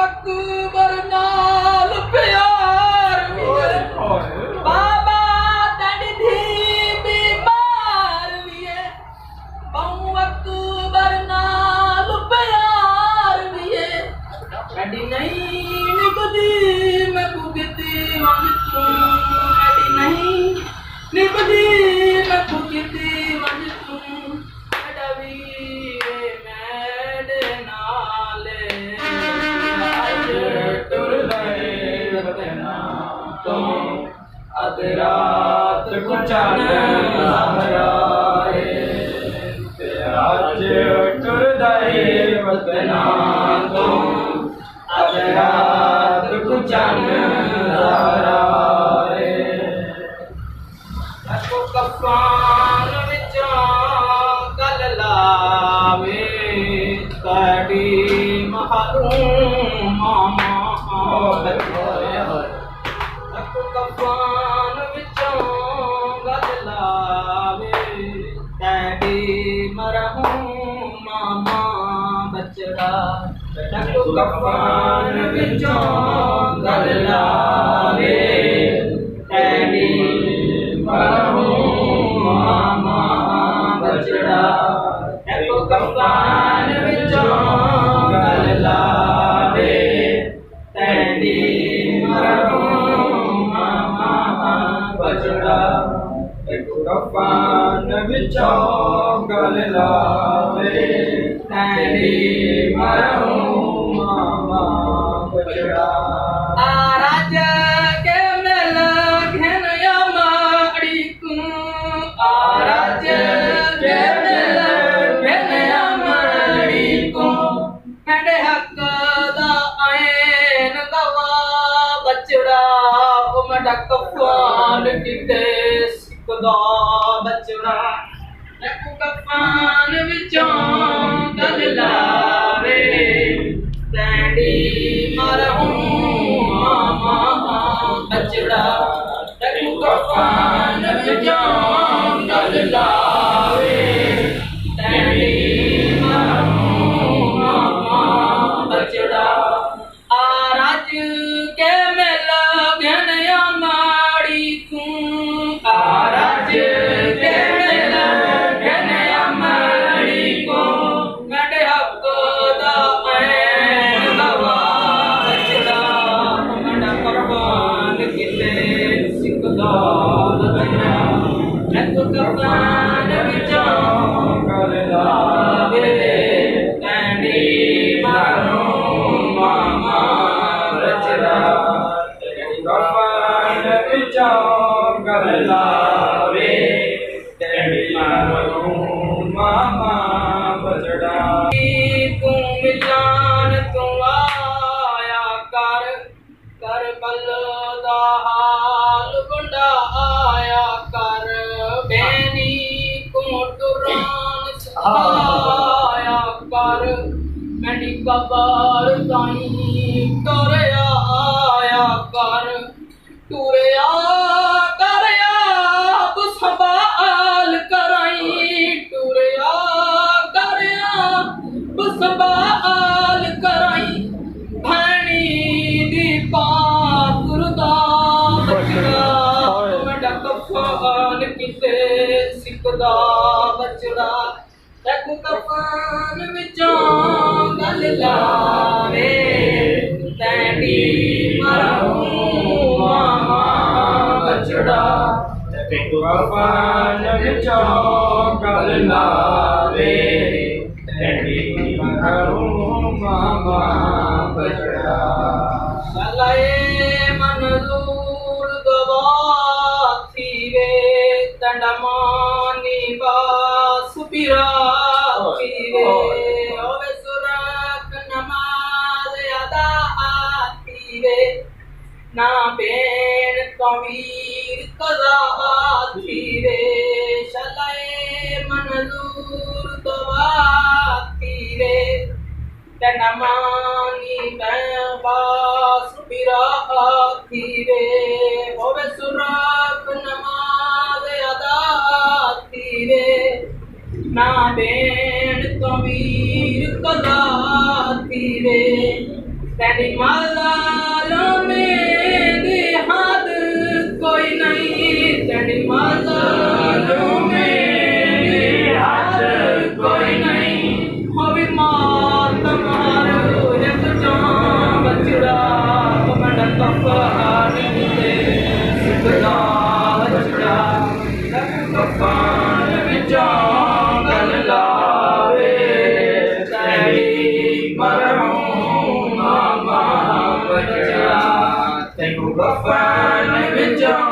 अकबर नाल प्यार विए बाबा तड़ी थी बीमार विए बहु अकबर नाल प्यार विए कड़ी नहीं निभदी मैं भुगती मन तू कड़ी नहीं निभदी मैं भुगती मन तू रात कुचान लहराए आज टुरदाए वतना तो आज रात कुचान लहराए अको कफान विचों गल लावे कड़ी महरूम मामा अको कफान विचों गल लावे कड़ी मरहूम मामा बचड़ा अको कफान विचों गल लावे कड़ी मरहूम मामा बचड़ा अको कफान विचों गल लावे कड़ी मरहूम मामा बचड़ा कफान विचों गल लावे कड़ी मरहूम मामा बचड़ा आराज के मेल घेन यमाड़ी कू आराज के मेल घेन यमाड़ी कू मेरे हक दा ऐन गवा बचड़ा ओ मेरा कफान किते सिकदा बचड़ा एकू कफान विचों गल लावे तैडी मरहूम मामा बचड़ा एकू कफान विचों गल लावे तैडी मरहूम मामा बचड़ा आराज के मेल घेन यमाड़ी कू आराज के मेल घेन यमाड़ी कू मेरे हक दा ऐन गवा बचड़ा मेरा कफान किते सिकदा बचड़ा एकू कफान विचों गल लावे तैडी मरहूम मामा बचड़ा कफान विचों गल लावे तेरी मरहूम मामा बचड़ा तू मिलान तू आया कर करबल दा हाल गुंडा आया कर बेनी को टुरान आया कर मेरी कबर ताई टुरया आया कर टुरया करया संभाल कराई टुरया करया संभाल कराई भैनी दी पाकुरदा बचड़ा मेरा कफान किते सिकदा बचड़ा एकू कफान विचों गल लावे तैडी मरहूम मामा बचड़ा कफान विचों गल लावे तेरी मरहूम मामा बचड़ा सलाए मंजूर दवा थीवे तंडमानी बास पिरा थीवे ओवे सुरक नमाज अदा थीवे ना बेन कवीर कदा थीवे सलाए मंजूर दवा थीवे तंडमानी बास पिरा थीवे ओवे सुरक नमाज अदा थीवे ना बेन कवीर कदा थीवे तेरी मालालों में दी हद कोई नहीं तेरी मालालों में दी हद कोई नहीं हो भी मात मारो एक जान बचड़ा कमंड कफानी दे सिकदा बचड़ा कफान विचों गल लावे तेरी मरहूम मामा बचड़ा तेनू कफान विचों